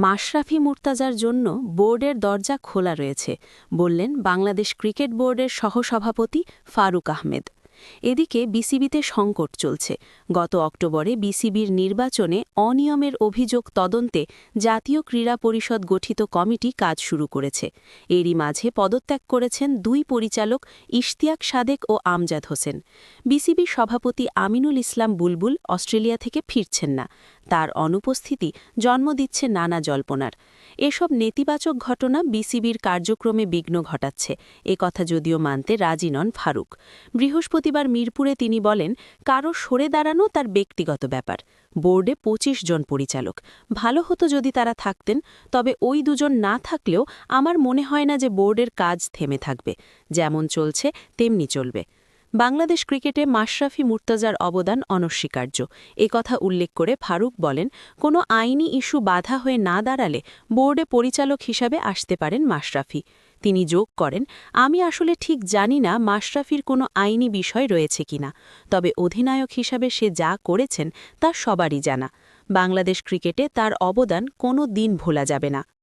মাশরাফি মুর্তজার জন্য বোর্ডের দরজা খোলা রয়েছে, বললেন বাংলাদেশ ক্রিকেট বোর্ডের সহসভাপতি ফারুক আহমেদ। এদিকে বিসিবিতে সংকট চলছে। গত অক্টোবরে বিসিবির নির্বাচনে অনিয়মের অভিযোগ তদন্তে জাতীয় ক্রীড়া পরিষদ গঠিত কমিটি কাজ শুরু করেছে। এরই মাঝে পদত্যাগ করেছেন দুই পরিচালক ইশতিয়াক সাদেক ও আমজাদ হোসেন। বিসিবি সভাপতি আমিনুল ইসলাম বুলবুল অস্ট্রেলিয়া থেকে ফিরছেন না। তার অনুপস্থিতি জন্ম দিচ্ছে নানা জল্পনার। এসব নেতিবাচক ঘটনা বিসিবির কার্যক্রমে বিঘ্ন ঘটাচ্ছে, কথা যদিও মানতে রাজি নন ফারুক। বৃহস্পতিবার মিরপুরে তিনি বলেন, কারো সরে দাঁড়ানো তার ব্যক্তিগত ব্যাপার। বোর্ডে ২৫ জন পরিচালক, ভালো হতো যদি তারা থাকতেন, তবে ওই দুজন না থাকলেও আমার মনে হয় না যে বোর্ডের কাজ থেমে থাকবে। যেমন চলছে তেমনি চলবে। বাংলাদেশ ক্রিকেটে মাশরাফি মুর্তজার অবদান অনস্বীকার্য, কথা উল্লেখ করে ফারুক বলেন, কোনো আইনি ইস্যু বাধা হয়ে না দাঁড়ালে বোর্ডে পরিচালক হিসাবে আসতে পারেন মাশরাফি। তিনি যোগ করেন, আমি আসলে ঠিক জানি না মাশরাফির কোনো আইনি বিষয় রয়েছে কিনা, তবে অধিনায়ক হিসাবে সে যা করেছেন তা সবারই জানা। বাংলাদেশ ক্রিকেটে তার অবদান কোনো দিন ভোলা যাবে না।